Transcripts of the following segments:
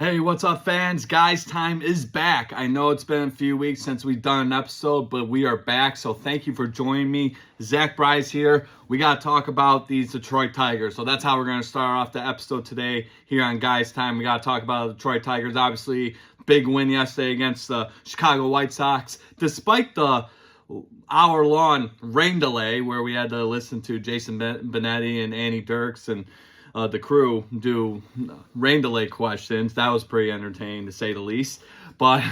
Hey, what's up, fans? Guys Time is back. I know it's been a few weeks since we've done an episode, but we are back, so thank you for joining me. Zach Bryce here. We got to talk about these Detroit Tigers, so that's how we're going to start off the episode today here on Guys Time. We got to talk about the Detroit Tigers. Obviously, big win yesterday against the Chicago White Sox. Despite the hour-long rain delay where we had to listen to Jason Benetti and Annie Dirks and the crew do rain delay questions. That was pretty entertaining, to say the least. But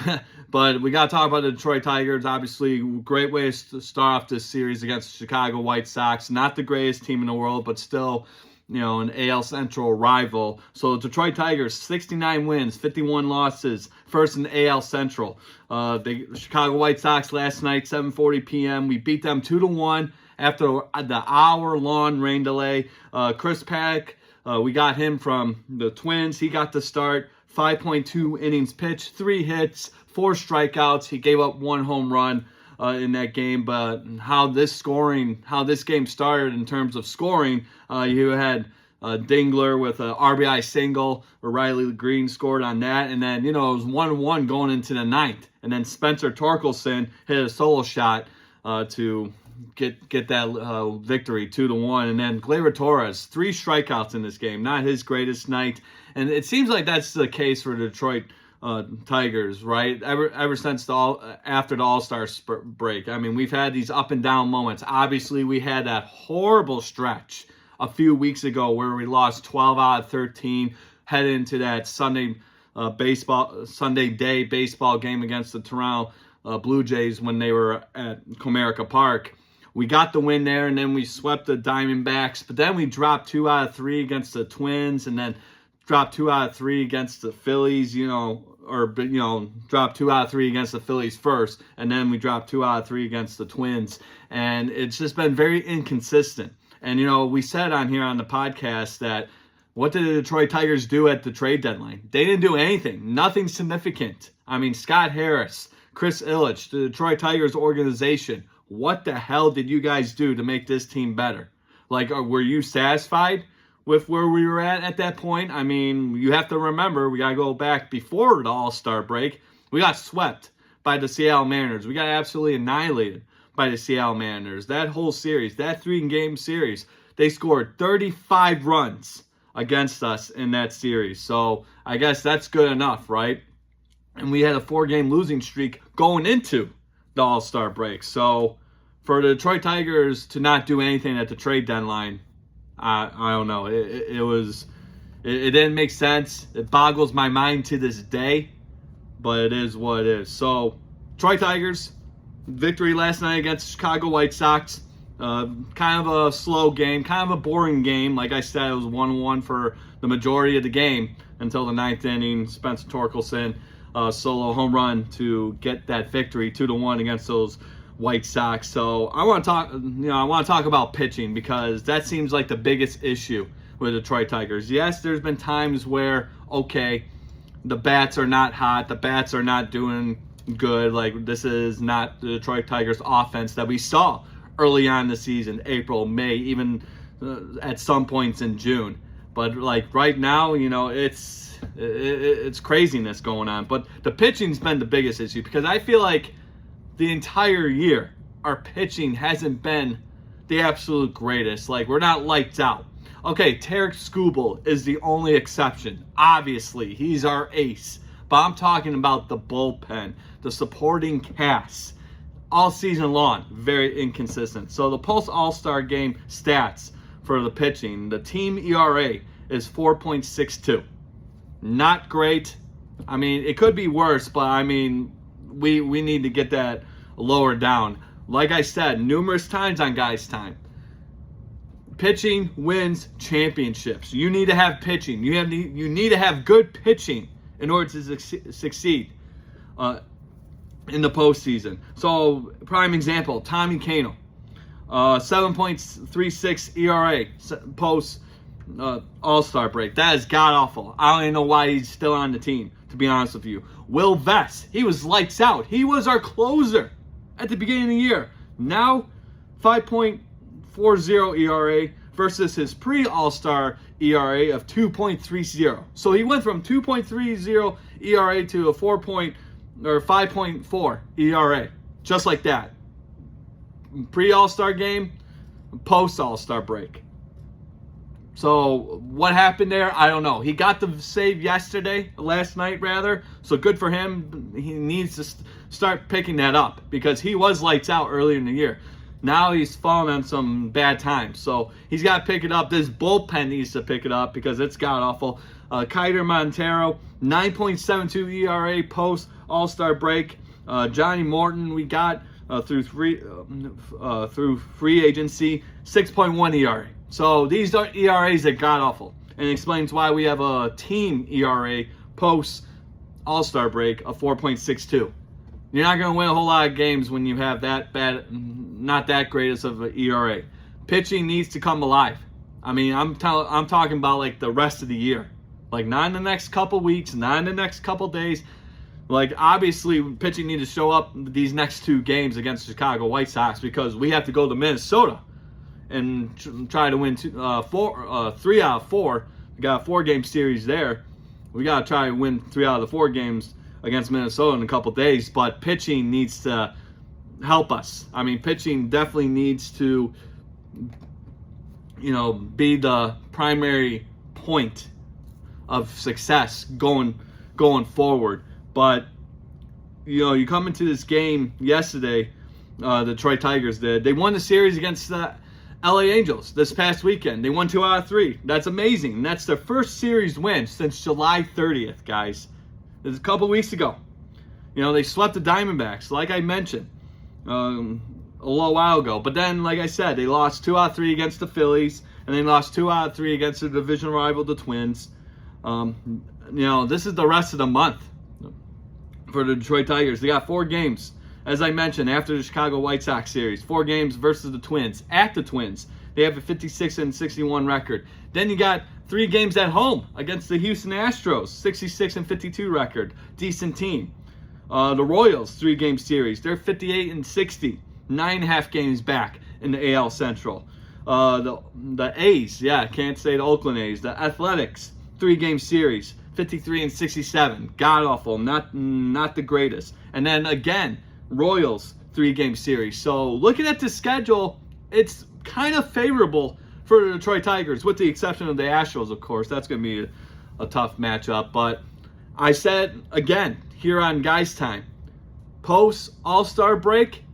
we got to talk about the Detroit Tigers. Obviously, great way to start off this series against the Chicago White Sox. Not the greatest team in the world, but still, an AL Central rival. So the Detroit Tigers, 69 wins, 51 losses, first in the AL Central. The Chicago White Sox last night, 7:40 p.m. We beat them 2-1 after the hour-long rain delay. Chris Paddock, we got him from the Twins. He got the start, 5.2 innings pitched, 3 hits, 4 strikeouts. He gave up 1 home run in that game. But how this game started in terms of scoring, you had Dingler with an RBI single. Riley Green scored on that. And then, it was 1-1 going into the ninth. And then Spencer Torkelson hit a solo shot to get that victory 2-1. And then Gleyber Torres, 3 strikeouts in this game, not his greatest night. And it seems like that's the case for the Detroit Tigers, right? Ever since after the All-Star break. I mean, we've had these up and down moments. Obviously, we had that horrible stretch a few weeks ago where we lost 12 out of 13, headed into that Sunday day baseball game against the Toronto Blue Jays when they were at Comerica Park. We got the win there, and then we swept the Diamondbacks. But then we dropped 2 out of 3 against the Twins, and then dropped 2 out of 3 against the Phillies, dropped 2 out of 3 against the Phillies first, and then we dropped 2 out of 3 against the Twins. And it's just been very inconsistent. And, we said on here on the podcast that what did the Detroit Tigers do at the trade deadline? They didn't do anything. Nothing significant. I mean, Scott Harris, Chris Ilitch, the Detroit Tigers organization, what the hell did you guys do to make this team better? Like, were you satisfied with where we were at that point? I mean, you have to remember, we got to go back before the All-Star break. We got swept by the Seattle Mariners. We got absolutely annihilated by the Seattle Mariners. That whole series, that 3-game series, they scored 35 runs against us in that series. So I guess that's good enough, right? And we had a 4-game losing streak going into the All-Star break. So for the Detroit Tigers to not do anything at the trade deadline, I don't know. It didn't make sense. It boggles my mind to this day, but it is what it is. So Detroit Tigers, victory last night against the Chicago White Sox. Kind of a slow game, kind of a boring game. Like I said, it was 1-1 for the majority of the game until the 9th inning. Spencer Torkelson solo home run to get that victory 2-1 against those White Sox. So I want to talk about pitching, because that seems like the biggest issue with the Detroit Tigers. Yes, there's been times where, okay, the bats are not hot, the bats are not doing good. Like, this is not the Detroit Tigers offense that we saw early on in the season, April, May, even at some points in June. But like right now, it's craziness going on. But the pitching's been the biggest issue, because I feel like the entire year our pitching hasn't been the absolute greatest. Like, we're not lights out. Okay, Tarek Skubal is the only exception. Obviously, he's our ace. But I'm talking about the bullpen, the supporting cast. All season long, very inconsistent. So the post-All-Star game stats for the pitching, the team ERA is 4.62. Not great. I mean, it could be worse, but I mean, we need to get that lower down. Like I said numerous times on Guys Time, pitching wins championships. You need to have pitching. You need to have good pitching in order to succeed in the postseason. So, prime example, Tommy Cano, 7.36 ERA post All-Star break. That is god-awful. I don't even know why he's still on the team, to be honest with you. Will Vest, he was lights out. He was our closer at the beginning of the year. Now, 5.40 ERA versus his pre-All-Star ERA of 2.30. So he went from 2.30 ERA to a 5.4 ERA, just like that. Pre-All-Star game, post-All-Star break. So what happened there? I don't know. He got the save last night rather. So good for him. He needs to start picking that up because he was lights out earlier in the year. Now he's fallen on some bad times. So he's got to pick it up. This bullpen needs to pick it up because it's god-awful. Kiter Montero, 9.72 ERA post All-Star break. Johnny Morton, we got through free agency, 6.1 ERA. So these are ERAs that god-awful. And it explains why we have a team ERA post All-Star break of 4.62. You're not going to win a whole lot of games when you have that bad, not that greatest of an ERA. Pitching needs to come alive. I mean, I'm talking about like the rest of the year. Like not in the next couple weeks, not in the next couple days. Like obviously pitching needs to show up these next 2 games against the Chicago White Sox because we have to go to Minnesota and try to win 3 out of 4. We got a 4-game series there. We got to try to win 3 out of the 4 games against Minnesota in a couple days, but pitching needs to help us. I mean, pitching definitely needs to, be the primary point of success going forward. But, you come into this game yesterday, the Detroit Tigers did. They won the series against the LA Angels this past weekend. They won 2 out of 3. That's amazing. And that's their first series win since July 30th, guys. It was a couple weeks ago. They swept the Diamondbacks, like I mentioned a little while ago. But then, like I said, they lost 2 out of 3 against the Phillies, and they lost 2 out of 3 against the division rival, the Twins. This is the rest of the month for the Detroit Tigers. They got 4 games, as I mentioned, after the Chicago White Sox series. 4 games versus the Twins. At the Twins, they have a 56-61 record. Then you got 3 games at home against the Houston Astros, 66-52 record. Decent team. The Royals, 3-game series. They're 58-60. 9.5 games back in the AL Central. The A's, can't say the Oakland A's. The Athletics, 3-game series. 53-67. God-awful. Not the greatest. And then again, Royals, 3-game series. So looking at the schedule, it's kind of favorable for the Detroit Tigers, with the exception of the Astros, of course. That's going to be a tough matchup. But I said, again, here on Guys Time, post All-Star break,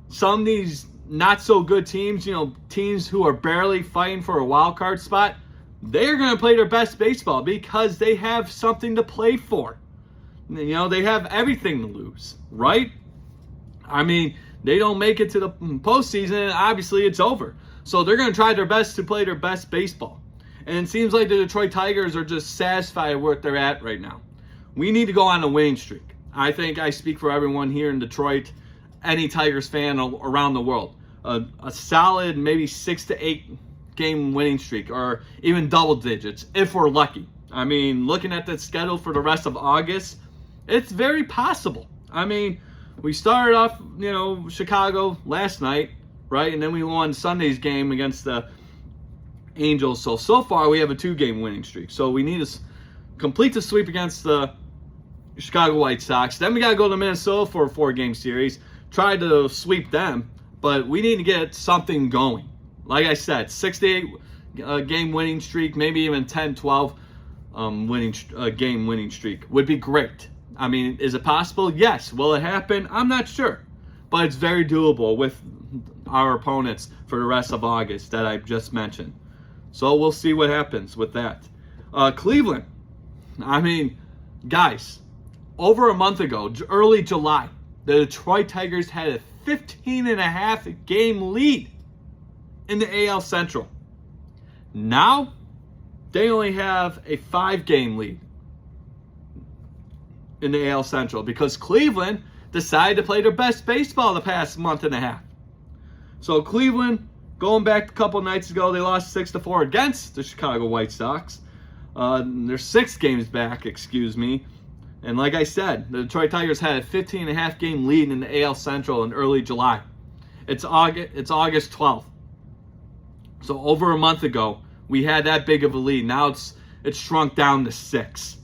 some of these not-so-good teams, teams who are barely fighting for a wild card spot, they're going to play their best baseball because they have something to play for. They have everything to lose, right? I mean, they don't make it to the postseason, and obviously it's over. So they're going to try their best to play their best baseball. And it seems like the Detroit Tigers are just satisfied with where they're at right now. We need to go on a winning streak. I think I speak for everyone here in Detroit, any Tigers fan around the world. A solid maybe 6 to 8 game winning streak, or even double digits if we're lucky. I mean, looking at the schedule for the rest of August, it's very possible. I mean, we started off, Chicago last night, right? And then we won Sunday's game against the Angels. So far we have a 2-game winning streak. So we need to complete the sweep against the Chicago White Sox. Then we got to go to Minnesota for a 4-game series. Try to sweep them. But we need to get something going. Like I said, 6 to 8 game winning streak, maybe even 10-12 game winning streak would be great. I mean, is it possible? Yes. Will it happen? I'm not sure. But it's very doable with our opponents for the rest of August that I just mentioned. So we'll see what happens with that. Cleveland. I mean, guys, over a month ago, early July, the Detroit Tigers had a 15.5 game lead in the AL Central. Now, they only have a 5-game lead in the AL Central because Cleveland decided to play their best baseball the past month and a half. So Cleveland, going back a couple nights ago, they lost 6-4 against the Chicago White Sox. They're 6 games back, And like I said, the Detroit Tigers had a 15.5 game lead in the AL Central in early July. It's August 12th. So over a month ago, we had that big of a lead. Now it's shrunk down to 6.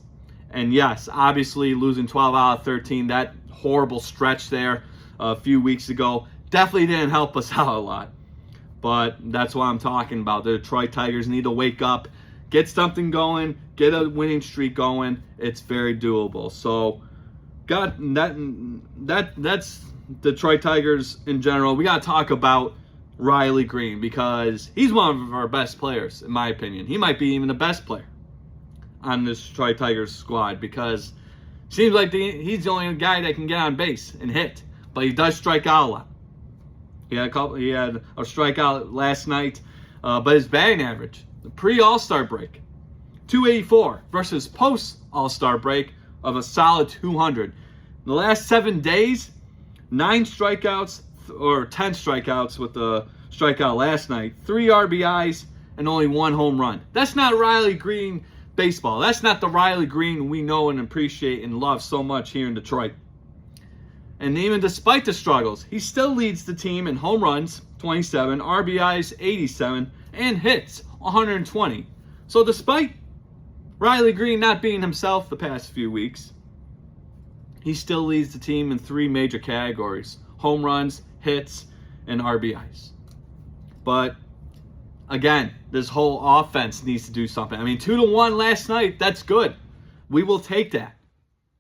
And yes, obviously losing 12 out of 13, that horrible stretch there a few weeks ago definitely didn't help us out a lot. But that's what I'm talking about. The Detroit Tigers need to wake up, get something going, get a winning streak going. It's very doable. So, that's Detroit Tigers in general. We got to talk about Riley Green because he's one of our best players, in my opinion. He might be even the best player on this Detroit Tigers squad because it seems like he's the only guy that can get on base and hit, but he does strike out a lot. He had a strikeout last night, but his batting average, the pre-All-Star break, 284 versus post-All-Star break of a solid 200. In the last 7 days, 9 strikeouts or 10 strikeouts with the strikeout last night, 3 RBIs, and only 1 home run. That's not Riley Green baseball. That's not the Riley Green we know and appreciate and love so much here in Detroit. And even despite the struggles, he still leads the team in home runs, 27, RBIs, 87, and hits, 120. So despite Riley Green not being himself the past few weeks, he still leads the team in 3 major categories: home runs, hits, and RBIs. But again, this whole offense needs to do something. I mean, 2-1 last night, that's good. We will take that.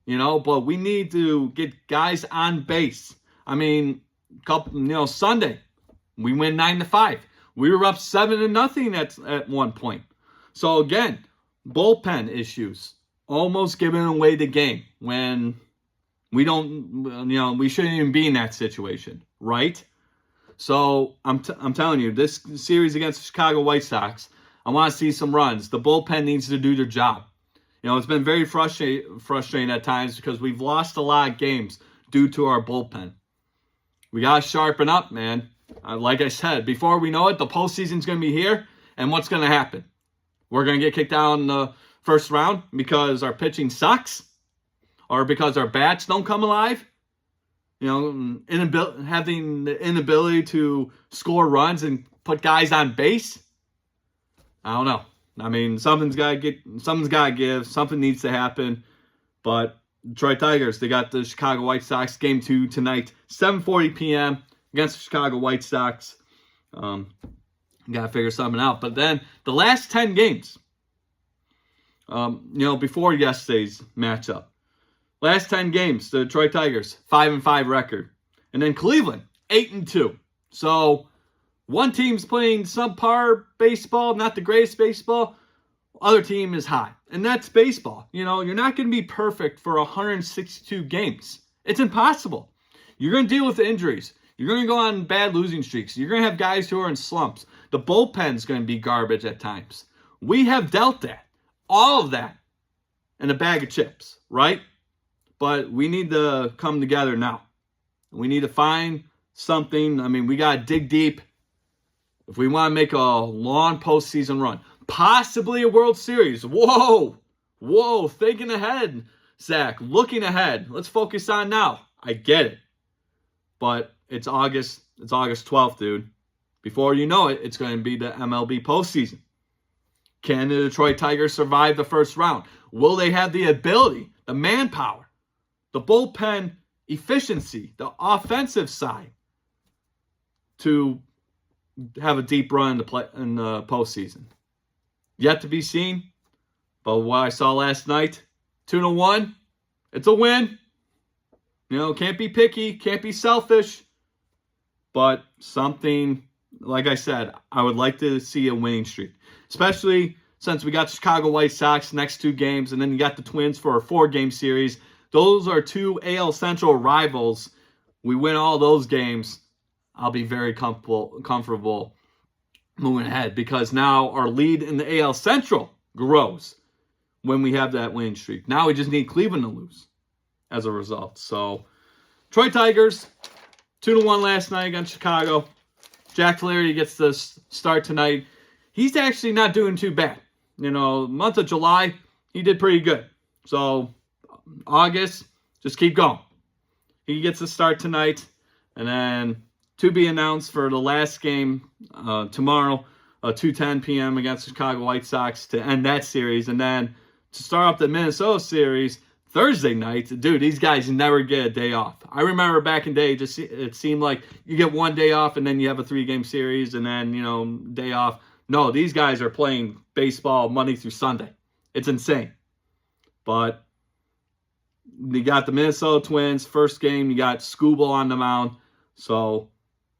But we need to get guys on base. I mean, Sunday, we win 9-5. We were up 7-0 at one point. So again, bullpen issues, almost giving away the game when we don't, we shouldn't even be in that situation, right? So I'm telling you, this series against the Chicago White Sox, I want to see some runs. The bullpen needs to do their job. It's been very frustrating at times because we've lost a lot of games due to our bullpen. We got to sharpen up, man. Like I said, before we know it, the postseason's going to be here. And what's going to happen? We're going to get kicked out in the first round because our pitching sucks or because our bats don't come alive. Having the inability to score runs and put guys on base. I don't know. I mean, something's got to give. Something needs to happen. But Detroit Tigers, they got the Chicago White Sox game 2 tonight, 7:40 p.m. against the Chicago White Sox. Got to figure something out. But then the last 10 games, before yesterday's matchup, last 10 games, the Detroit Tigers, 5-5 record. And then Cleveland, 8-2. So one team's playing subpar baseball, not the greatest baseball. Other team is high. And that's baseball. You're not going to be perfect for 162 games. It's impossible. You're going to deal with the injuries. You're going to go on bad losing streaks. You're going to have guys who are in slumps. The bullpen's going to be garbage at times. We have dealt that. All of that in a bag of chips, right? But we need to come together now. We need to find something. I mean, we got to dig deep. If we want to make a long postseason run, possibly a World Series. Whoa, thinking ahead, Zach, looking ahead. Let's focus on now. I get it. But it's August 12th, dude. Before you know it, it's going to be the MLB postseason. Can the Detroit Tigers survive the first round? Will they have the ability, the manpower, the bullpen efficiency, the offensive side to have a deep run in the postseason? Yet to be seen. But what I saw last night, 2-1, it's a win. Can't be picky, can't be selfish. But something, like I said, I would like to see a winning streak. Especially since we got the Chicago White Sox next 2 games, and then you got the Twins for a 4-game series. Those are 2 AL Central rivals. We win all those games, I'll be very comfortable moving ahead because now our lead in the AL Central grows when we have that winning streak. Now we just need Cleveland to lose as a result. So, Detroit Tigers, 2-1 last night against Chicago. Jack Flaherty gets the start tonight. He's actually not doing too bad. Month of July, he did pretty good. So, August, just keep going. He gets the start tonight. And then to be announced for the last game tomorrow 2:10 p.m. against the Chicago White Sox to end that series. And then to start off the Minnesota series Thursday night, dude, these guys never get a day off. I remember back in the day, it seemed like you get one day off and then you have a 3-game series and then, day off. No, these guys are playing baseball Monday through Sunday. It's insane. But you got the Minnesota Twins, first game, you got Scooble on the mound. So,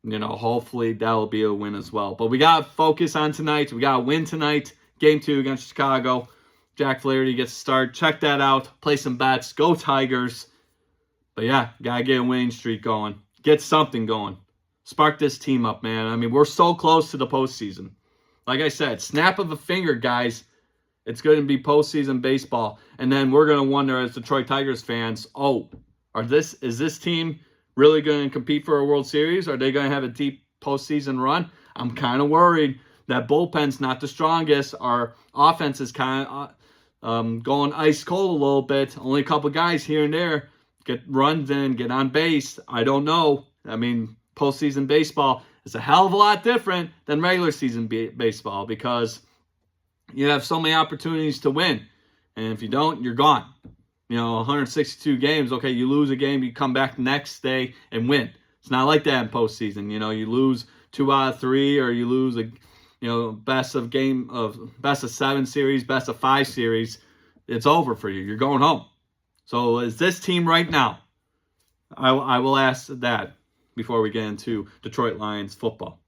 hopefully that'll be a win as well. But we got to focus on tonight. We got to win tonight. Game 2 against Chicago. Jack Flaherty gets a start. Check that out. Play some bets. Go Tigers. But yeah, got to get a winning streak going. Get something going. Spark this team up, man. I mean, we're so close to the postseason. Like I said, snap of a finger, guys. It's going to be postseason baseball. And then we're going to wonder as Detroit Tigers fans, is this team really going to compete for a World Series? Are they going to have a deep postseason run? I'm kind of worried that bullpen's not the strongest. Our offense is kind of going ice cold a little bit. Only a couple guys here and there get runs in, get on base. I don't know. I mean, postseason baseball is a hell of a lot different than regular season baseball because you have so many opportunities to win. And if you don't, you're gone. 162 games. Okay, you lose a game, you come back the next day and win. It's not like that in postseason. You lose 2 out of 3, or you lose a best of 7 series, best of 5 series. It's over for you. You're going home. So is this team right now? I will ask that before we get into Detroit Lions football.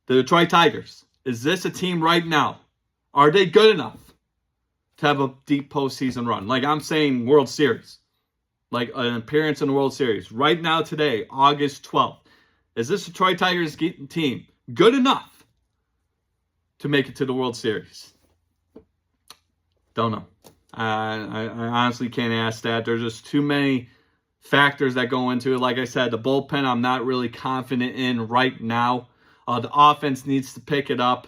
The Detroit Tigers. Is this a team right now? Are they good enough to have a deep postseason run? Like I'm saying, World Series. Like an appearance in the World Series. Right now, today, August 12th. Is this Detroit Tigers team good enough to make it to the World Series? Don't know. I honestly can't ask that. There's just too many factors that go into it. Like I said, the bullpen I'm not really confident in right now. The offense needs to pick it up.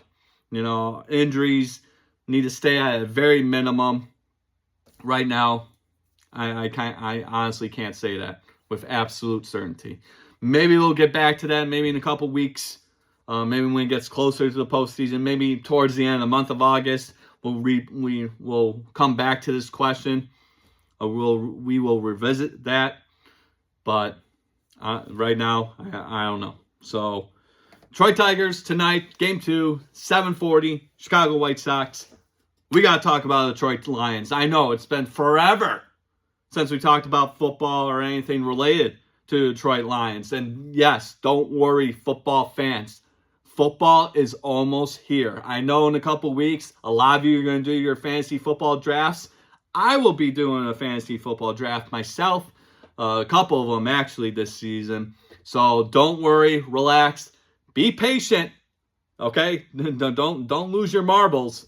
Injuries need to stay at a very minimum. Right now, I honestly can't say that with absolute certainty. Maybe we'll get back to that maybe in a couple weeks. Maybe when it gets closer to the postseason, maybe towards the end of the month of August, we will come back to this question. We will revisit that. But right now, I don't know. So Detroit Tigers tonight, game 2, 7:40, Chicago White Sox. We got to talk about the Detroit Lions. I know it's been forever since we talked about football or anything related to the Detroit Lions. And yes, don't worry, football fans. Football is almost here. I know in a couple weeks, a lot of you are going to do your fantasy football drafts. I will be doing a fantasy football draft myself. A couple of them actually this season. So don't worry, relax. Be patient, okay? Don't lose your marbles.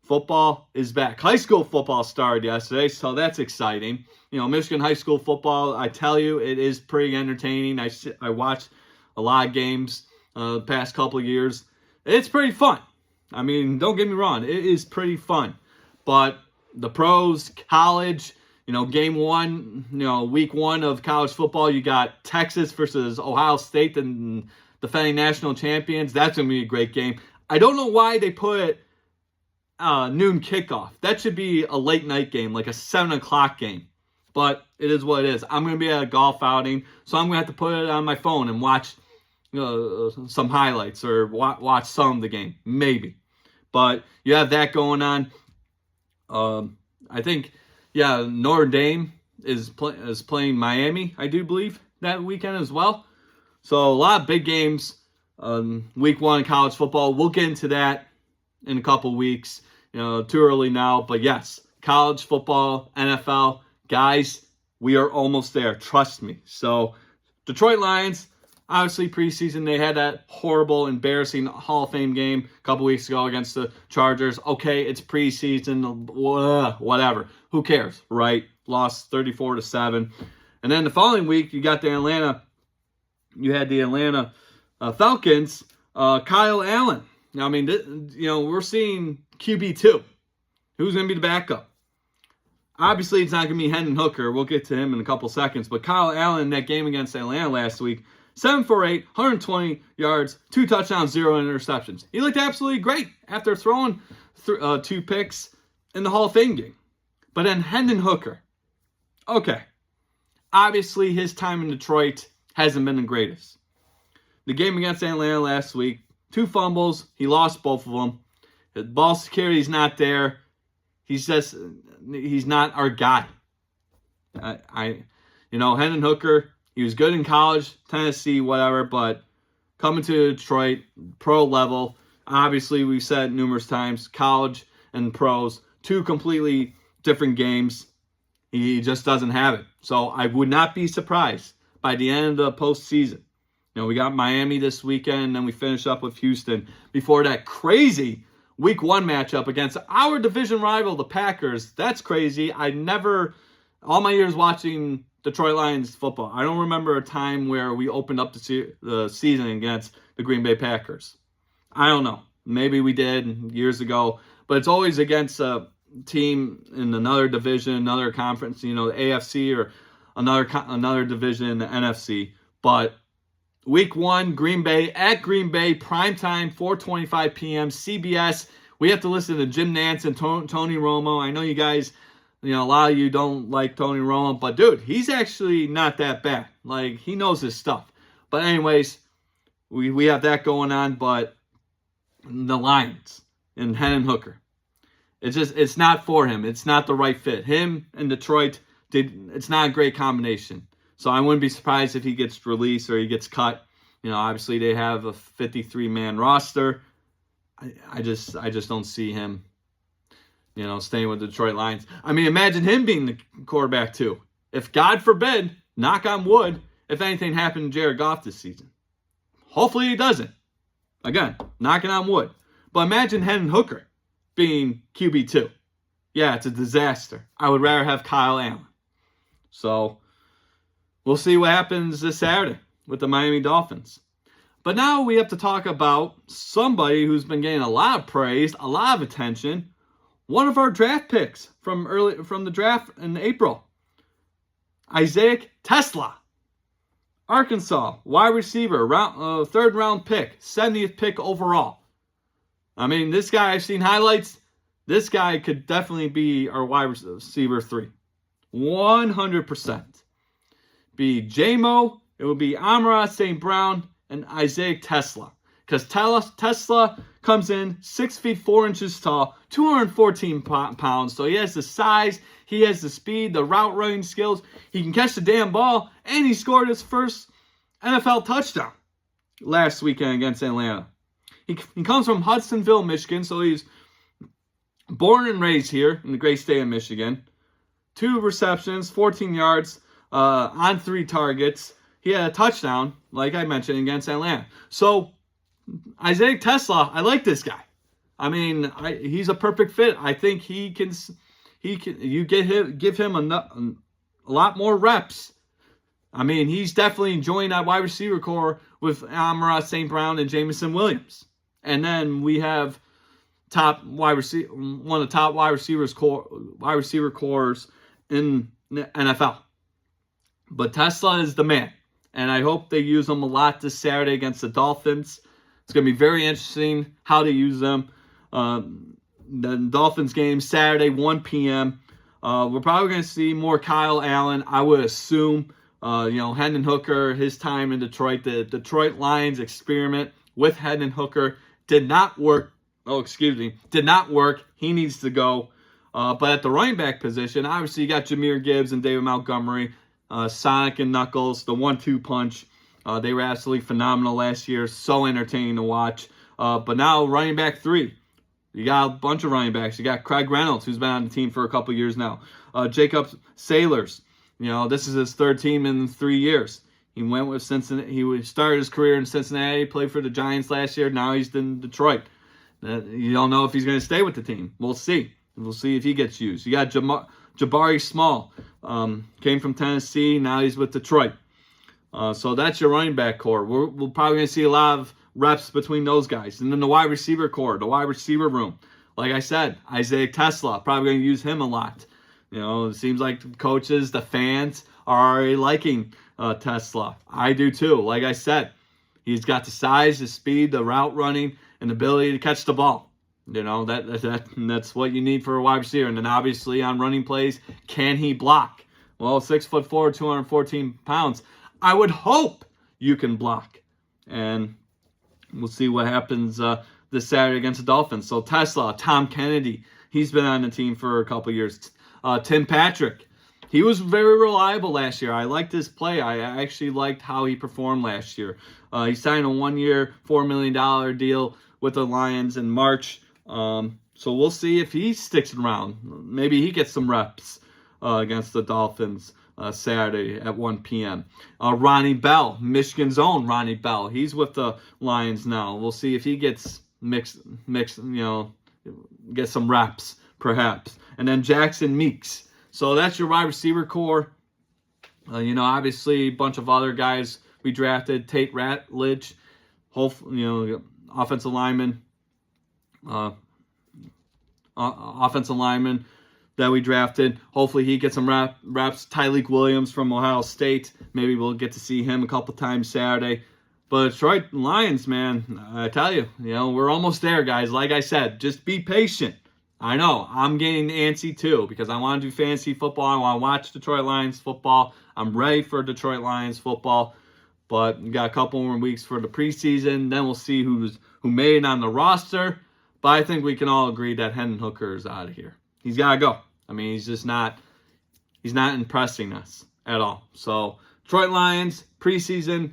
Football is back. High school football started yesterday, so that's exciting. Michigan high school football, I tell you, it is pretty entertaining. I watched a lot of games the past couple of years. It's pretty fun. I mean, don't get me wrong. It is pretty fun. But the pros, college, game 1, week 1 of college football, you got Texas versus Ohio State and defending national champions. That's going to be a great game. I don't know why they put noon kickoff. That should be a late night game, like a 7 o'clock game. But it is what it is. I'm going to be at a golf outing, so I'm going to have to put it on my phone and watch some highlights or watch some of the game, maybe. But you have that going on. I think, Notre Dame is playing Miami, I do believe, that weekend as well. So a lot of big games, week 1 in college football. We'll get into that in a couple weeks. Too early now. But yes, college football, NFL, guys, we are almost there. Trust me. So Detroit Lions, obviously preseason, they had that horrible, embarrassing Hall of Fame game a couple weeks ago against the Chargers. Okay, it's preseason, whatever. Who cares, right? Lost 34-7. And then the following week, you had the Atlanta Falcons, Kyle Allen. Now, I mean, we're seeing QB2. Who's going to be the backup? Obviously, it's not going to be Hendon Hooker. We'll get to him in a couple seconds. But Kyle Allen, in that game against Atlanta last week, 7 for 8, 120 yards, 2 touchdowns, 0 interceptions. He looked absolutely great after throwing 2 picks in the Hall of Fame game. But then Hendon Hooker. Okay. Obviously, his time in Detroit hasn't been the greatest. The game against Atlanta last week, 2 fumbles. He lost both of them. His ball security's not there. He's not our guy. Hendon Hooker, he was good in college, Tennessee, whatever, but coming to Detroit, pro level, obviously we've said numerous times, college and pros, 2 completely different games. He just doesn't have it. So I would not be surprised by the end of the postseason. We got Miami this weekend, and then we finish up with Houston before that crazy Week 1 matchup against our division rival, the Packers. That's crazy. All my years watching Detroit Lions football, I don't remember a time where we opened up the season against the Green Bay Packers. I don't know. Maybe we did years ago, but it's always against a team in another division, another conference, the AFC or another division in the NFC. But Week 1, Green Bay, at Green Bay, primetime, 4:25 p.m., CBS. We have to listen to Jim Nantz and Tony Romo. I know you guys, a lot of you don't like Tony Romo, but dude, he's actually not that bad. Like, he knows his stuff. But anyways, we have that going on, but the Lions and Hendon Hooker, it's not for him. It's not the right fit. Him and Detroit, it's not a great combination. So I wouldn't be surprised if he gets released or he gets cut. Obviously they have a 53-man roster. I just don't see him, staying with the Detroit Lions. I mean, imagine him being the quarterback too. If God forbid, knock on wood, if anything happened to Jared Goff this season. Hopefully he doesn't. Again, knocking on wood. But imagine Hendon Hooker being QB2. Yeah, it's a disaster. I would rather have Kyle Allen. So we'll see what happens this Saturday with the Miami Dolphins. But now we have to talk about somebody who's been getting a lot of praise, a lot of attention. One of our draft picks from the draft in April. Isaiah Tesla. Arkansas, wide receiver, 3rd round pick, 70th pick overall. I mean, this guy, I've seen highlights. This guy could definitely be our wide receiver 3. 100%. Be J-Mo, it would be Amon-Ra St. Brown, and Isaiah Tesla. Because Tesla comes in 6 feet 4 inches tall, 214 pounds. So he has the size, he has the speed, the route running skills. He can catch the damn ball, and he scored his first NFL touchdown last weekend against Atlanta. He comes from Hudsonville, Michigan, so he's born and raised here in the great state of Michigan. 2 receptions, 14 yards on 3 targets. He had a touchdown, like I mentioned, against Atlanta. So Isaiah Tesla, I like this guy. I mean, he's a perfect fit. I think he can. You give him a lot more reps. I mean, he's definitely enjoying that wide receiver core with Amon-Ra St. Brown and Jameson Williams. And then we have one of the top wide receiver cores in the NFL. But Tesla is the man, and I hope they use him a lot this Saturday against the Dolphins. It's going to be very interesting how they use them. The Dolphins game Saturday, 1 p.m. We're probably going to see more Kyle Allen. I would assume, Hendon Hooker, his time in Detroit, the Detroit Lions experiment with Hendon Hooker did not work. Did not work. He needs to go. But at the running back position, obviously you got Jahmyr Gibbs and David Montgomery, Sonic and Knuckles, the 1-2 punch. They were absolutely phenomenal last year. So entertaining to watch. But now running back 3. You got a bunch of running backs. You got Craig Reynolds, who's been on the team for a couple years now. Jacob Sailors. This is his 3rd team in 3 years. He went with Cincinnati. He started his career in Cincinnati, played for the Giants last year. Now he's in Detroit. You don't know if he's going to stay with the team. We'll see. We'll see if he gets used. You got Jabari Small. Came from Tennessee. Now he's with Detroit. So that's your running back core. We're probably going to see a lot of reps between those guys. And then the wide receiver core, the wide receiver room. Like I said, Isaiah Tesla, probably going to use him a lot. It seems like the coaches, the fans are already liking Tesla. I do too. Like I said, he's got the size, the speed, the route running, and the ability to catch the ball. You know, that's what you need for a wide receiver. And then obviously on running plays, can he block? Well, 6'4", 214 pounds. I would hope you can block. And we'll see what happens this Saturday against the Dolphins. So Tesla, Tom Kennedy, he's been on the team for a couple years. Tim Patrick, he was very reliable last year. I liked his play. I actually liked how he performed last year. He signed a 1-year, $4 million deal with the Lions in March. So we'll see if he sticks around. Maybe he gets some reps against the Dolphins Saturday at 1 p.m. Ronnie Bell, Michigan's own Ronnie Bell. He's with the Lions now. We'll see if he gets mixed, get some reps, perhaps. And then Jackson Meeks. So that's your wide receiver core. Obviously a bunch of other guys we drafted. Tate Ratledge, hopefully, offensive lineman. Offensive lineman that we drafted. Hopefully he gets some reps. Tyleik Williams from Ohio State. Maybe we'll get to see him a couple times Saturday. But Detroit Lions, man, I tell you, we're almost there, guys. Like I said, just be patient. I know, I'm getting antsy too because I want to do fantasy football. I want to watch Detroit Lions football. I'm ready for Detroit Lions football. But we got a couple more weeks for the preseason. Then we'll see who made it on the roster. But I think we can all agree that Hendon Hooker is out of here. He's got to go. I mean, he's not impressing us at all. So, Detroit Lions, preseason,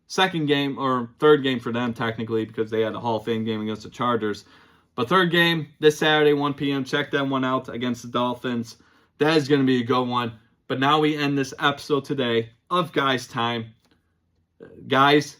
second game, or third game for them technically because they had a Hall of Fame game against the Chargers. But third game this Saturday, 1 p.m. Check that one out against the Dolphins. That is going to be a good one. But now we end this episode today of Guys Time. Guys,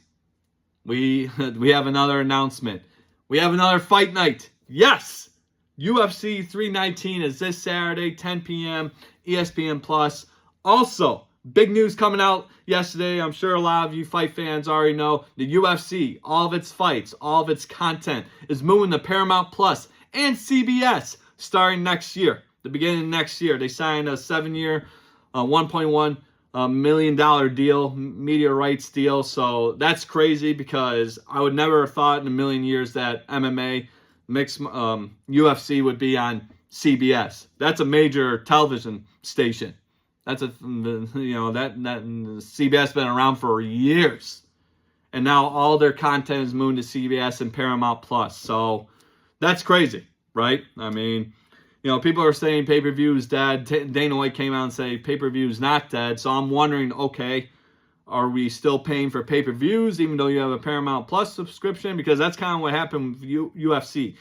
we have another announcement. We have another fight night. Yes! UFC 319 is this Saturday, 10 p.m., ESPN Plus. Also, big news coming out yesterday. I'm sure a lot of you fight fans already know. The UFC, all of its fights, all of its content is moving to Paramount Plus and CBS starting next year. The beginning of next year. They signed a 7-year, $1.1 million deal, media rights deal. So that's crazy because I would never have thought in a million years that MMA mixed UFC would be on CBS. That's a major television station. That's that CBS been around for years, and now all their content is moving to CBS and Paramount Plus. So that's crazy, right? I mean, people are saying pay-per-view is dead. Dana White came out and said pay-per-view is not dead. So I'm wondering, okay, are we still paying for pay-per-views even though you have a Paramount Plus subscription? Because that's kind of what happened with UFC.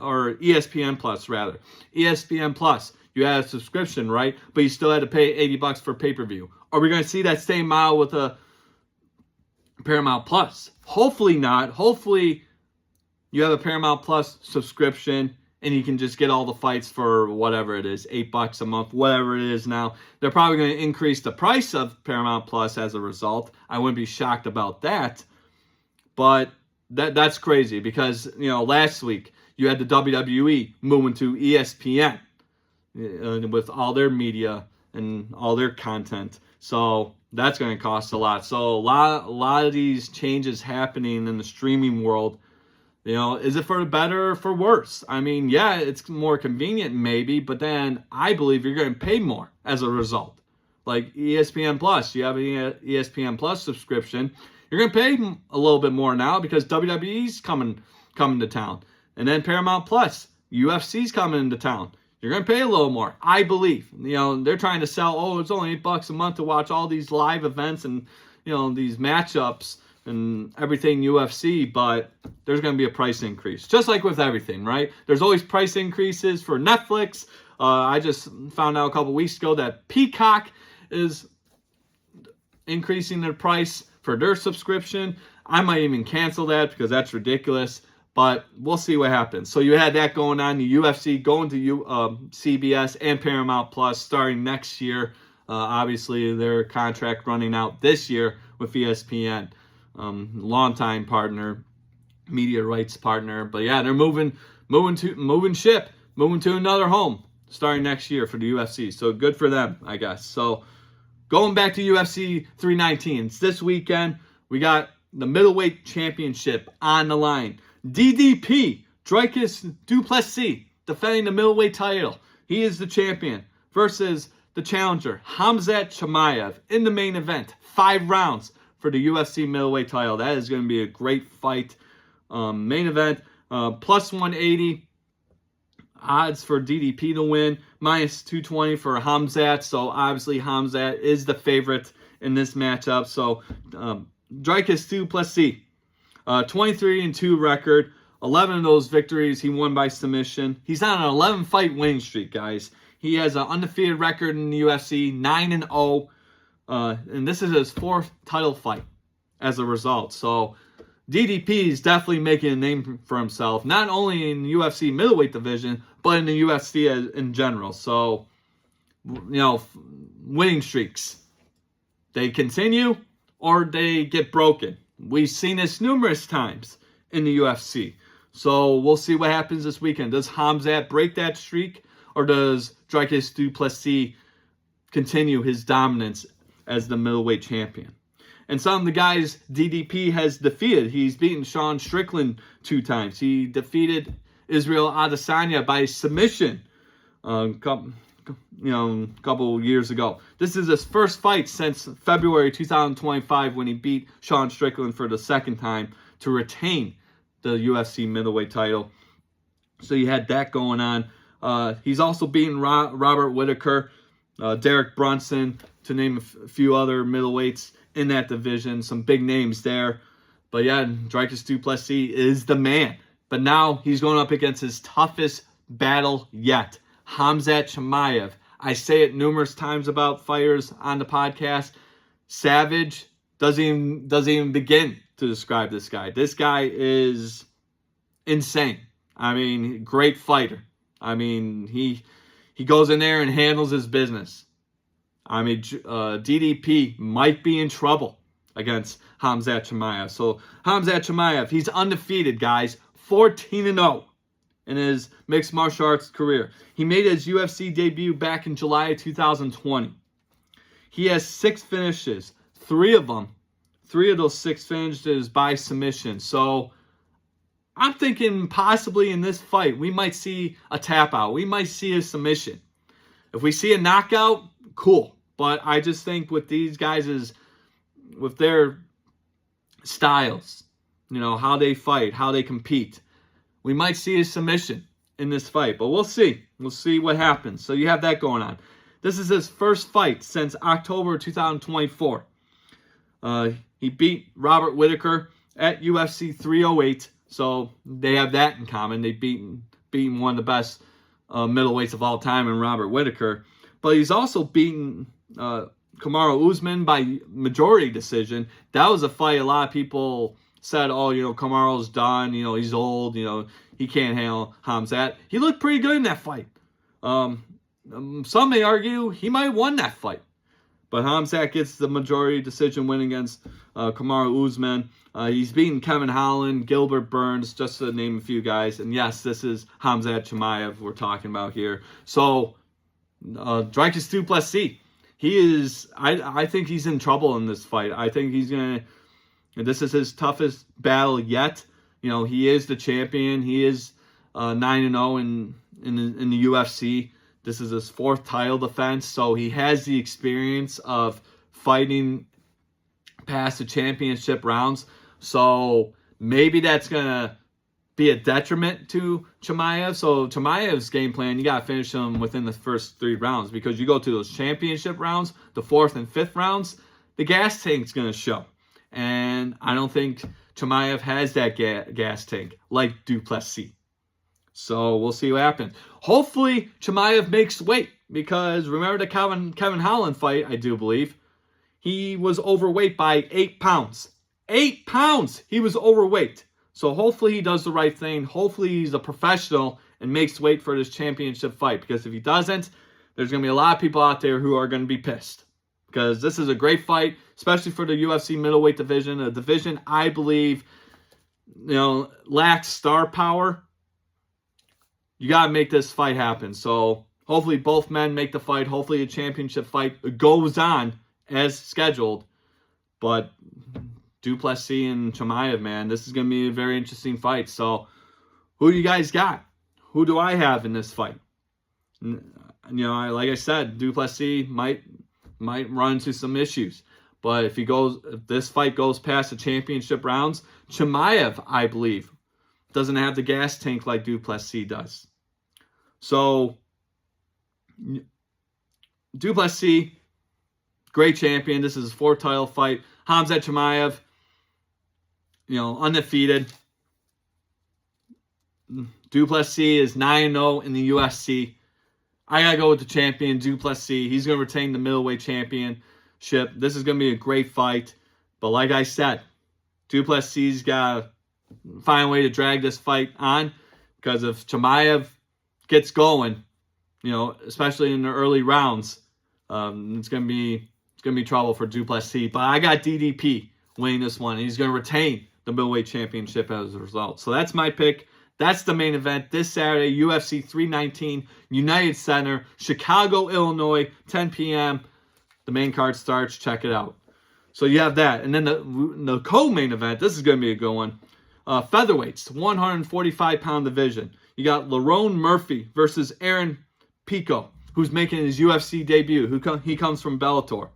Or ESPN Plus, rather. ESPN Plus, you had a subscription, right? But you still had to pay $80 for pay-per-view. Are we going to see that same model with a Paramount Plus? Hopefully not. Hopefully you have a Paramount Plus subscription and you can just get all the fights for whatever it is, $8 a month, whatever it is now. They're probably going to increase the price of Paramount Plus as a result. I wouldn't be shocked about that. But that's crazy because, last week you had the WWE moving to ESPN with all their media and all their content. So that's going to cost a lot. So a lot of these changes happening in the streaming world. Is it for better or for worse? I mean, yeah, it's more convenient maybe, but then I believe you're going to pay more as a result. Like ESPN Plus, you have an ESPN Plus subscription, you're going to pay a little bit more now because WWE's coming to town. And then Paramount Plus, UFC's coming into town. You're going to pay a little more, I believe. They're trying to sell, it's only $8 a month to watch all these live events and, these matchups and everything UFC, but there's going to be a price increase. Just like with everything, right? There's always price increases for Netflix. I just found out a couple weeks ago that Peacock is increasing their price for their subscription. I might even cancel that because that's ridiculous, but we'll see what happens. So you had that going on, the UFC going to CBS and Paramount Plus starting next year. Obviously, their contract running out this year with ESPN. Longtime partner, media rights partner, but yeah, they're moving to another home starting next year for the UFC. So good for them, I guess. So going back to UFC 319. It's this weekend. We got the middleweight championship on the line. DDP, Dricus du Plessis, defending the middleweight title. He is the champion versus the challenger, Khamzat Chimaev, in the main event. 5 rounds for the UFC middleweight title. That is going to be a great fight. Main event, plus 180 odds for DDP to win, minus 220 for Khamzat. So obviously Khamzat is the favorite in this matchup. So Dricus du Plessis, 23-2 record. 11 of those victories he won by submission. He's on an 11-fight winning streak, guys. He has an undefeated record in the UFC, 9-0. And this is his 4th title fight as a result. So DDP is definitely making a name for himself, not only in the UFC middleweight division, but in the UFC in general. So, winning streaks, they continue or they get broken. We've seen this numerous times in the UFC. So we'll see what happens this weekend. Does Khamzat break that streak, or does Dricus du Plessis continue his dominance as the middleweight champion? And some of the guys DDP has defeated. He's beaten Sean Strickland 2 times. He defeated Israel Adesanya by submission a couple years ago. This is his first fight since February 2025 when he beat Sean Strickland for the 2nd time to retain the UFC middleweight title. So you had that going on. He's also beaten Robert Whittaker, Derek Brunson, to name a few other middleweights in that division. Some big names there. But yeah, Dricus du Plessis is the man. But now he's going up against his toughest battle yet, Khamzat Chimaev. I say it numerous times about fighters on the podcast. Savage doesn't even begin to describe this guy. This guy is insane. I mean, great fighter. I mean, he goes in there and handles his business. I mean, DDP might be in trouble against Khamzat Chimaev. So Khamzat Chimaev, he's undefeated, guys, 14-0 in his mixed martial arts career. He made his UFC debut back in July of 2020. He has 6 finishes. 3 of those 6 finishes by submission. So I'm thinking possibly in this fight, we might see a tap out. We might see a submission. If we see a knockout, cool. But I just think with these guys, with their styles, how they fight, how they compete, we might see a submission in this fight. But we'll see. We'll see what happens. So you have that going on. This is his first fight since October 2024. He beat Robert Whittaker at UFC 308. So they have that in common. They beaten one of the best middleweights of all time in Robert Whittaker. But he's also beaten Kamaru Usman by majority decision. That was a fight a lot of people said, Kamaru's done. He's old. He can't handle Khamzat. He looked pretty good in that fight. Some may argue he might have won that fight. But Khamzat gets the majority decision win against Kamaru Usman. He's beaten Kevin Holland, Gilbert Burns, just to name a few guys. And yes, this is Khamzat Chimaev we're talking about here. So, Dricus du Plessis, I think he's in trouble in this fight. I think this is his toughest battle yet. He is the champion. He is 9-0 in the UFC. This is his 4th title defense, so he has the experience of fighting past the championship rounds. So maybe that's going to be a detriment to Chimaev. So Chimaev's game plan, you got to finish him within the first 3 rounds, because you go to those championship rounds, the 4th and 5th rounds, the gas tank's going to show. And I don't think Chimaev has that gas tank like du Plessis. So we'll see what happens. Hopefully Chimaev makes weight, because remember the Kevin Holland fight, I do believe, he was overweight by 8 pounds. 8 pounds! He was overweight. So hopefully he does the right thing. Hopefully he's a professional and makes weight for this championship fight. Because if he doesn't, there's going to be a lot of people out there who are going to be pissed. Because this is a great fight, especially for the UFC middleweight division. A division I believe, lacks star power. You got to make this fight happen. So hopefully both men make the fight. Hopefully a championship fight goes on as scheduled. But Duplessis and Chimaev, man, this is going to be a very interesting fight. So who do you guys got? Who do I have in this fight? Like I said, Duplessis might run into some issues. But if this fight goes past the championship rounds, Chimaev, I believe, doesn't have the gas tank like Duplessis does. So Duplessis, great champion. This is his fourth title fight. Khamzat Chimaev, undefeated. Duplessis is 9-0 in the UFC. I got to go with the champion, Duplessis. He's going to retain the middleweight championship. This is going to be a great fight. But like I said, Duplessis got to find a way to drag this fight on, because if Chimaev gets going, especially in the early rounds, it's going to be trouble for Duplessis. But I got DDP winning this one. He's going to retain the middleweight championship as a result. So that's my pick. That's the main event this Saturday, UFC 319, United Center, Chicago, Illinois, 10 p.m. The main card starts. Check it out. So you have that. And then the co-main event, this is going to be a good one. Featherweights, 145-pound division. You got Lerone Murphy versus Aaron Pico, who's making his UFC debut. He comes from Bellator.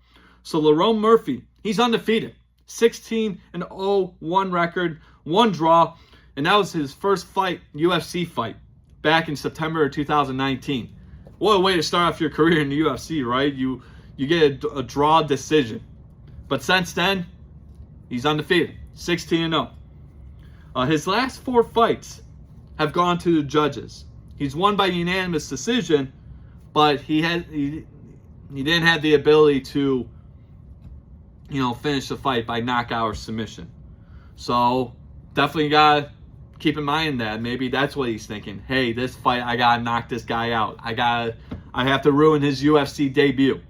So Lerone Murphy, he's undefeated. 16-0, 1 record, 1 draw. And that was his first UFC fight, back in September of 2019. What a way to start off your career in the UFC, right? You get a draw decision. But since then, he's undefeated, 16-0. His last 4 fights have gone to the judges. He's won by unanimous decision, but he didn't have the ability to, finish the fight by knockout or submission. So definitely gotta keep in mind that maybe that's what he's thinking. Hey, this fight, I gotta knock this guy out. I have to ruin his UFC debut.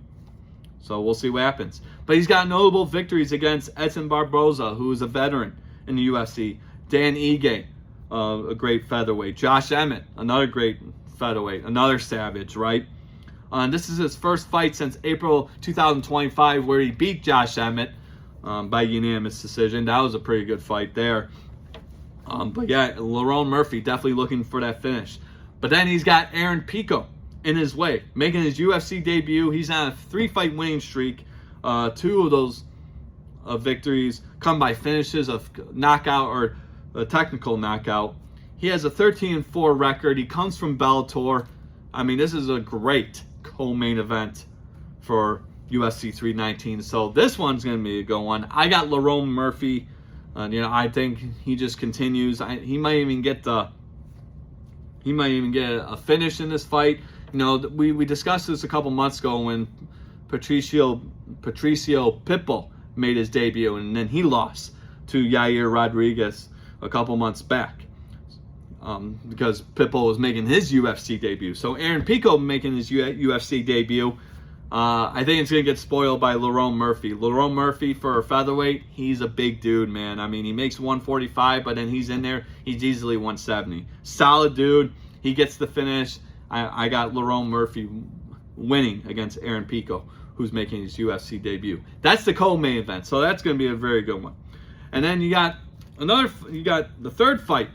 So we'll see what happens. But he's got notable victories against Edson Barboza, who is a veteran in the UFC. Dan Ige, a great featherweight. Josh Emmett, another great featherweight, another savage, right? This is his first fight since April 2025, where he beat Josh Emmett by unanimous decision. That was a pretty good fight there. But yeah, Lerone Murphy definitely looking for that finish. But then he's got Aaron Pico in his way, making his UFC debut. He's on a 3-fight winning streak. 2 of those victories come by finishes of knockout or a technical knockout. He has a 13-4 record. He comes from Bellator. I mean, this is a great co-main event for UFC 319. So this one's going to be a good one. I got Lerone Murphy. I think he just continues. He might even get a finish in this fight. We discussed this a couple months ago when Patricio Pitbull made his debut, and then he lost to Yair Rodriguez a couple months back because Pitbull was making his UFC debut. So Aaron Pico making his UFC debut. I think it's going to get spoiled by Lerone Murphy. Lerone Murphy, for a featherweight, he's a big dude, man. I mean, he makes 145, but then he's in there. He's easily 170. Solid dude. He gets the finish. I got Lerone Murphy winning against Aaron Pico, who's making his UFC debut. That's the co-main event, so that's going to be a very good one. And then you got the third fight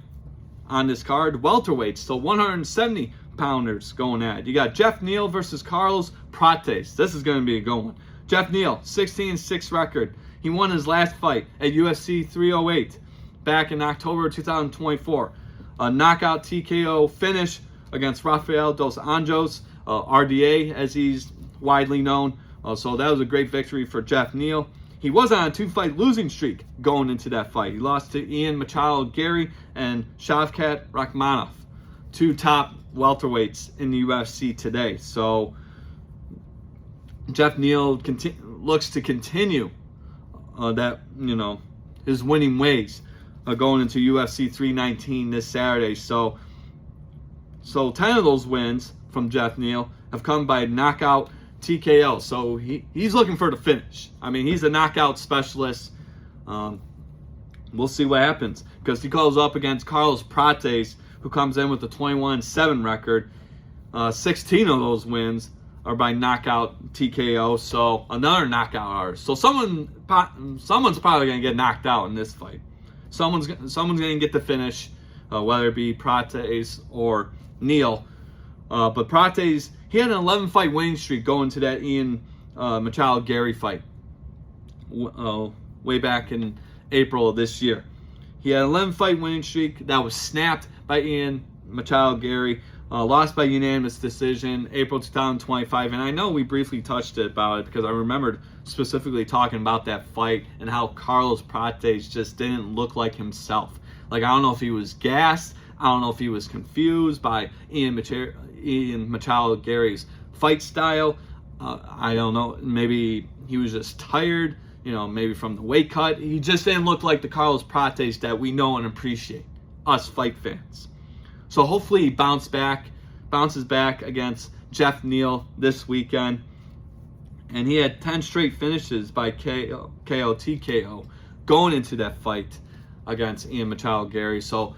on this card, welterweights, so 170-pounders going at it. You got Jeff Neal versus Carlos Prates. This is going to be a good one. Jeff Neal, 16-6 record. He won his last fight at UFC 308 back in October 2024. A knockout TKO finish against Rafael Dos Anjos, RDA as he's widely known. So that was a great victory for Jeff Neal. He was on a 2-fight losing streak going into that fight. He lost to Ian Machado Gary and Shavkat Rakhmonov, 2 top welterweights in the UFC today. So Jeff Neal looks to continue his winning ways going into UFC 319 this Saturday. So 10 of those wins from Jeff Neal have come by knockout TKO. So he's looking for the finish. I mean, he's a knockout specialist. We'll see what happens, because he goes up against Carlos Prates, who comes in with a 21-7 record. 16 of those wins or by knockout TKO. So another knockout artist. So someone's probably gonna get knocked out in this fight. Someone's gonna get the finish, whether it be Prates or Neal. But Prates, he had an 11-fight winning streak going to that Ian Machado-Gary fight way back in April of this year. He had an 11-fight winning streak that was snapped by Ian Machado-Gary, lost by unanimous decision, April 2025. And I know we briefly touched about it because I remembered specifically talking about that fight and how Carlos Prates just didn't look like himself. Like, I don't know if he was gassed. I don't know if he was confused by Ian Machado-Gary's fight style. I don't know. Maybe he was just tired, maybe from the weight cut. He just didn't look like the Carlos Prates that we know and appreciate, us fight fans. So hopefully he bounces back against Jeff Neal this weekend. And he had 10 straight finishes by KO, TKO going into that fight against Ian Machado-Gary. So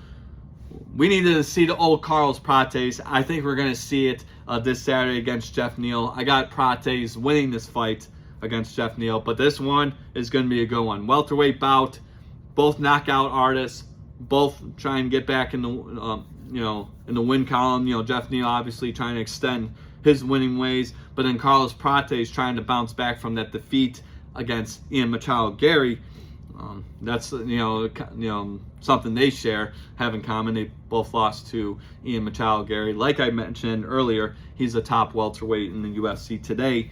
we needed to see the old Carlos Prates. I think we're going to see it this Saturday against Jeff Neal. I got Prates winning this fight against Jeff Neal, but this one is going to be a good one. Welterweight bout, both knockout artists, both trying to get back in the in the win column. Jeff Neal obviously trying to extend his winning ways, but then Carlos Prates trying to bounce back from that defeat against Ian Machado-Gary. That's something they have in common. They both lost to Ian Machado-Gary. Like I mentioned earlier, he's a top welterweight in the UFC today.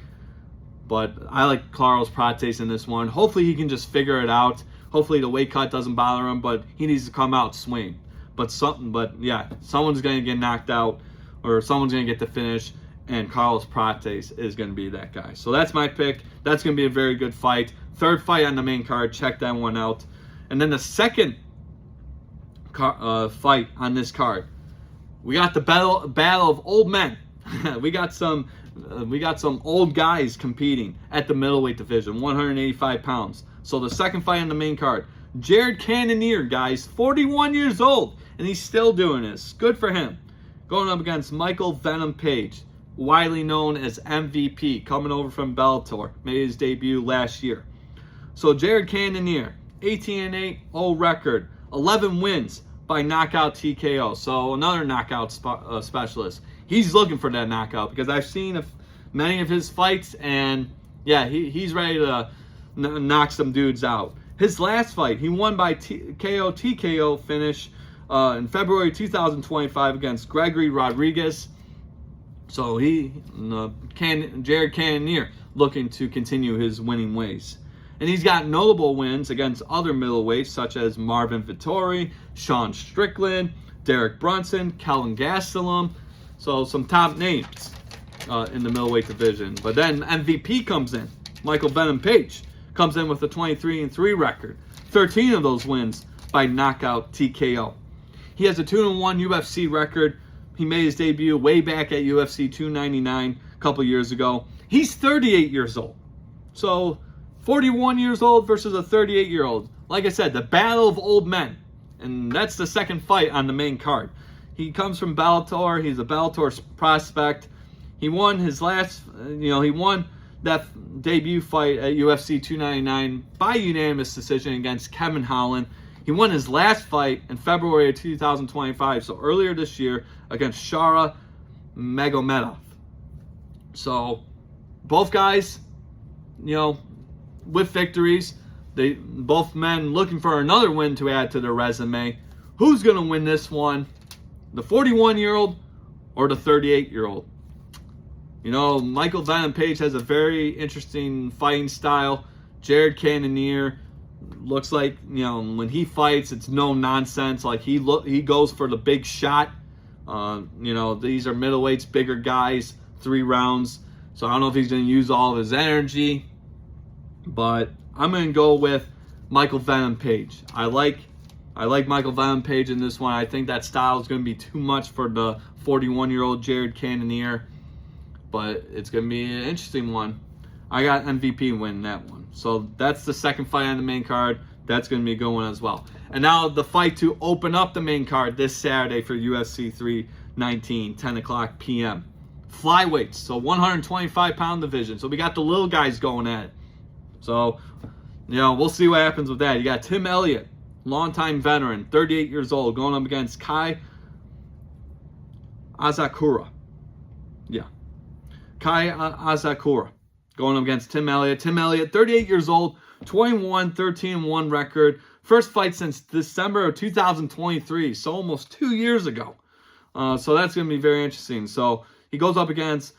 But I like Carlos Prates in this one. Hopefully he can just figure it out. Hopefully the weight cut doesn't bother him, but he needs to come out swinging. Someone's going to get knocked out, or someone's going to get the finish, and Carlos Prates is going to be that guy. So that's my pick. That's going to be a very good fight. Third fight on the main card. Check that one out. And then the second fight on this card, we got the battle of old men. we got some old guys competing at the middleweight division, 185 pounds. So the second fight on the main card, Jared Cannonier, guys, 41 years old, and he's still doing this. Good for him. Going up against Michael Venom Page, widely known as MVP, coming over from Bellator, made his debut last year. So Jared Cannonier, 18-8, old record, 11 wins by knockout TKO. So another knockout specialist. He's looking for that knockout because I've seen many of his fights, and yeah, he's ready to knock some dudes out. His last fight, he won by KO TKO finish in February 2025 against Gregory Rodriguez. So Jared Cannonier looking to continue his winning ways. And he's got notable wins against other middleweights such as Marvin Vettori, Sean Strickland, Derek Brunson, Kelvin Gastelum. So some top names in the middleweight division. But then MVP comes in. Michael Venom Page comes in with a 23-3 record. 13 of those wins by knockout TKO. He has a 2-1 UFC record. He made his debut way back at UFC 299 a couple years ago. He's 38 years old. So 41 years old versus a 38-year-old. Like I said, the battle of old men. And that's the second fight on the main card. He comes from Bellator. He's a Bellator prospect. He won his last, he won that debut fight at UFC 299 by unanimous decision against Kevin Holland. He won his last fight in February of 2025, so earlier this year, against Shara Magomedov. So both guys, with victories. Both men looking for another win to add to their resume. Who's going to win this one? The 41-year-old or the 38-year-old? Michael Venom Page has a very interesting fighting style. Jared Cannonier looks like, when he fights, it's no nonsense. Like he goes for the big shot. These are middleweights, bigger guys, 3 rounds. So I don't know if he's going to use all of his energy, but I'm going to go with Michael Venom Page. I like Michael Venom Page in this one. I think that style is going to be too much for the 41-year-old Jared Cannonier, but it's going to be an interesting one. I got MVP winning that one. So that's the second fight on the main card. That's going to be a good one as well. And now the fight to open up the main card this Saturday for UFC 319, 10 o'clock p.m. flyweights, so 125-pound division. So we got the little guys going at it. So, we'll see what happens with that. You got Tim Elliott, longtime veteran, 38 years old, going up against Kai Asakura. Yeah. Kai Asakura going up against Tim Elliott. Tim Elliott, 38 years old, 21-13-1 record. First fight since December of 2023, so almost 2 years ago. So that's going to be very interesting. So he goes up against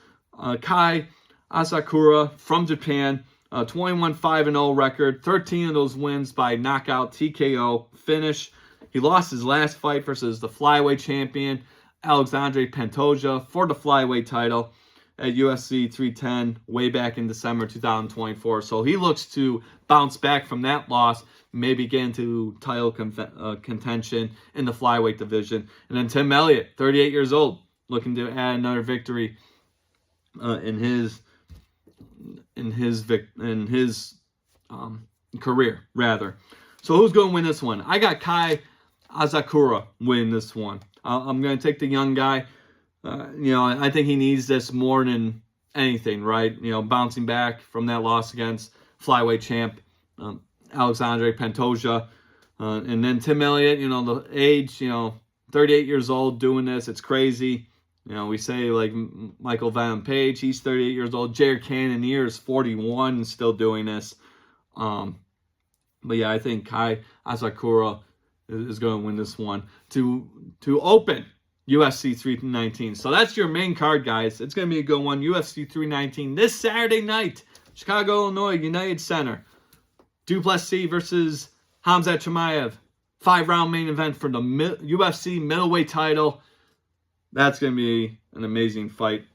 Kai Asakura from Japan, 21-5-0 record, 13 of those wins by knockout TKO finish. He lost his last fight versus the flyweight champion, Alexandre Pantoja, for the flyweight title at UFC 310 way back in December 2024. So he looks to bounce back from that loss, maybe get into title contention in the flyweight division. And then Tim Elliott, 38 years old, looking to add another victory in his career, rather. So who's going to win this one? I got Kai Asakura win this one. I'm going to take the young guy. I think he needs this more than anything, right? Bouncing back from that loss against flyweight champ Alexandre Pantoja. And then Tim Elliott, the age, 38 years old doing this. It's crazy. We say like Michael Van Page, he's 38 years old. Jared Cannonier is 41 and still doing this. But yeah, I think Kai Asakura is going to win this one to open UFC 319. So that's your main card, guys. It's going to be a good one. UFC 319 this Saturday night. Chicago, Illinois, United Center. Duplessis versus Khamzat Chimaev. 5-round main event for the UFC middleweight title. That's going to be an amazing fight,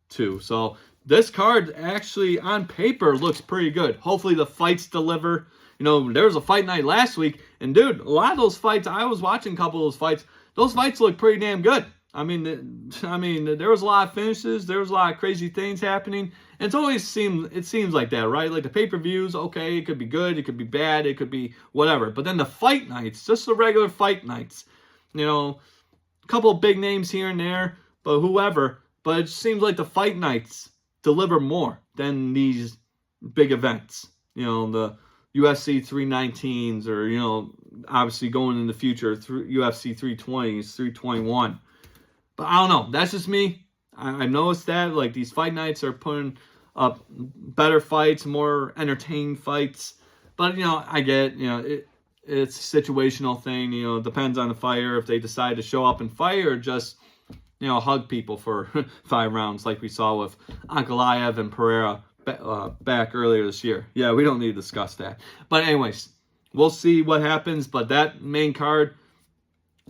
too. So this card actually, on paper, looks pretty good. Hopefully the fights deliver. There was a fight night last week, and dude, a lot of those fights, I was watching a couple of those fights. Those fights look pretty damn good. I mean, there was a lot of finishes. There was a lot of crazy things happening. And it seems like that, right? Like the pay-per-views, okay, it could be good, it could be bad, it could be whatever. But then the fight nights, just the regular fight nights, a couple of big names here and there, but whoever. But it seems like the fight nights deliver more than these big events. The UFC 319s or, obviously going in the future, UFC 320s, 321. But I don't know. That's just me. I've noticed that. Like, these fight nights are putting up better fights, more entertaining fights. But, I get, it's a situational thing. It depends on the fighter if they decide to show up and fight or just, hug people for 5 rounds like we saw with Ankalaev and Pereira back earlier this year. Yeah, we don't need to discuss that. But anyways, we'll see what happens. But that main card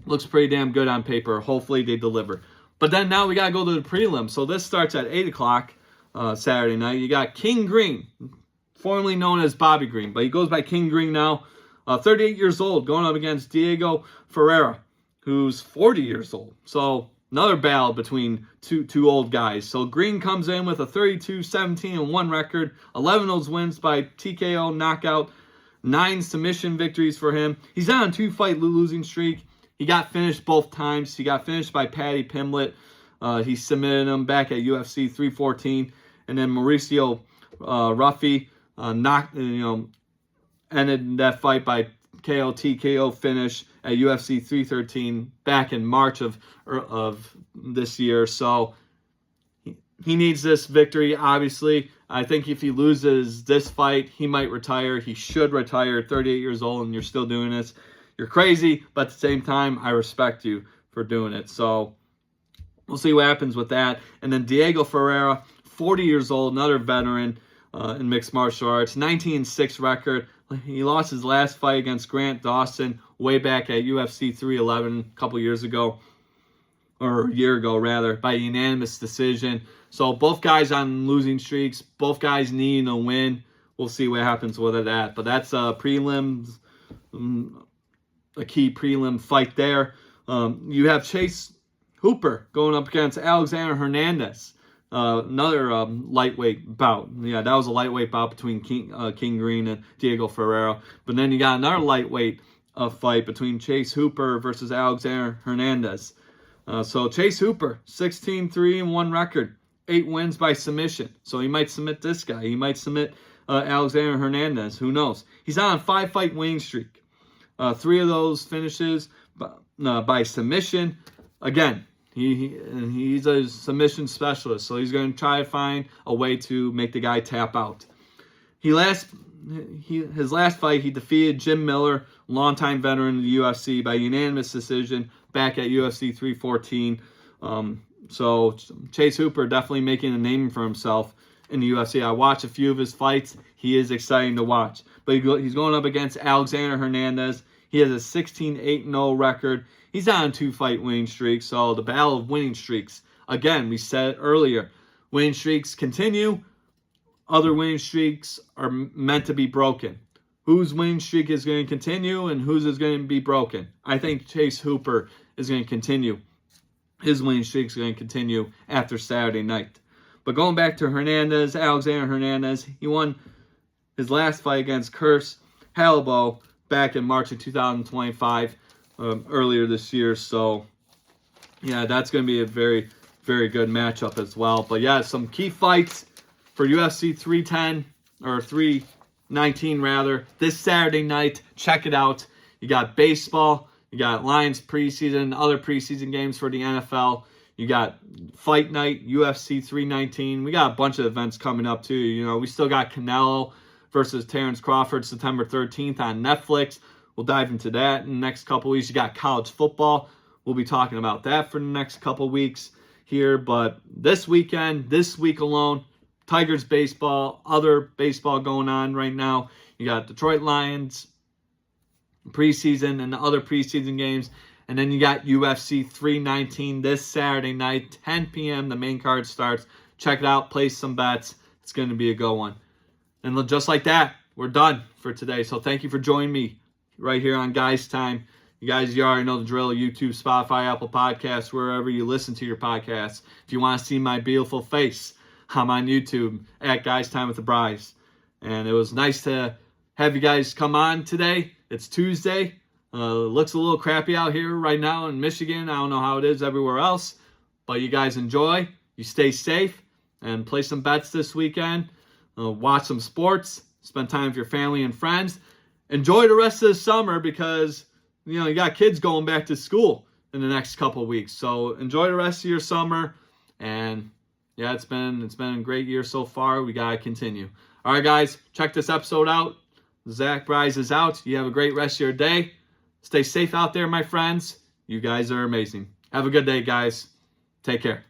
looks pretty damn good on paper. Hopefully they deliver. But then now we got to go to the prelim. So this starts at 8 o'clock Saturday night. You got King Green, formerly known as Bobby Green, but he goes by King Green now. 38 years old, going up against Diego Ferreira, who's 40 years old. So another battle between two old guys. So Green comes in with a 32-17-1 record. 11 of those wins by TKO knockout. 9 submission victories for him. He's on a 2-fight losing streak. He got finished both times. He got finished by Paddy Pimblett. He submitted him back at UFC 314. And then Mauricio Ruffy ended that fight by TKO finish at UFC 313 back in March of this year. So he needs this victory, obviously. I think if he loses this fight, he might retire. He should retire. 38 years old and you're still doing this. You're crazy, but at the same time, I respect you for doing it. So we'll see what happens with that. And then Diego Ferreira, 40 years old, another veteran in mixed martial arts, 19-6 record. He lost his last fight against Grant Dawson way back at UFC 311 a couple years ago, or a year ago rather, by unanimous decision. So both guys on losing streaks, both guys needing a win. We'll see what happens with that. But that's prelims. A key prelim fight there. You have Chase Hooper going up against Alexander Hernandez. Another lightweight bout. Yeah, that was a lightweight bout between King Green and Diego Ferreira. But then you got another lightweight fight between Chase Hooper versus Alexander Hernandez. So Chase Hooper, 16-3-1 record. wins by submission. So he might submit this guy. He might submit Alexander Hernandez. Who knows? He's on a 5-fight winning streak. 3 of those finishes by submission. Again, he's a submission specialist, so he's going to try to find a way to make the guy tap out. His last fight, he defeated Jim Miller, longtime veteran of the UFC, by unanimous decision back at UFC 314. So Chase Hooper definitely making a name for himself in the UFC. I watched a few of his fights. He is exciting to watch. But he's going up against Alexander Hernandez. He has a 16-8-0 record. He's on a 2-fight winning streak. So the battle of winning streaks. Again, we said it earlier. Winning streaks continue. Other winning streaks are meant to be broken. Whose winning streak is going to continue and whose is going to be broken? I think Chase Hooper is going to continue. His winning streak is going to continue after Saturday night. But going back to Hernandez, Alexander Hernandez, he won his last fight against Curtis Halibo back in March of 2025, earlier this year. So, yeah, that's going to be a very, very good matchup as well. But, yeah, some key fights for UFC 310, or 319 rather, this Saturday night. Check it out. You got baseball. You got Lions preseason, other preseason games for the NFL. You got Fight Night, UFC 319. We got a bunch of events coming up too. You know, we still got Canelo versus Terrence Crawford September 13th on Netflix. We'll dive into that in the next couple weeks. You got college football. We'll be talking about that for the next couple weeks here. But this weekend, this week alone, Tigers baseball, other baseball going on right now. You got Detroit Lions preseason and the other preseason games. And then you got UFC 319 this Saturday night, 10 p.m. The main card starts. Check it out. Place some bets. It's going to be a good one. And just like that, we're done for today. So thank you for joining me right here on Guys Time. You guys, you already know the drill. YouTube, Spotify, Apple Podcasts, wherever you listen to your podcasts. If you want to see my beautiful face, I'm on YouTube at Guys Time with the Bryce. And it was nice to have you guys come on today. It's Tuesday. Looks a little crappy out here right now in Michigan. I don't know how it is everywhere else. But you guys enjoy. You stay safe. And play some bets this weekend. Watch some sports. Spend time with your family and friends. Enjoy the rest of the summer because, you know, you got kids going back to school in the next couple of weeks. So enjoy the rest of your summer. And yeah, it's been a great year so far. We got to continue. All right, guys, check this episode out. Zach Bryce is out. You have a great rest of your day. Stay safe out there, my friends. You guys are amazing. Have a good day, guys. Take care.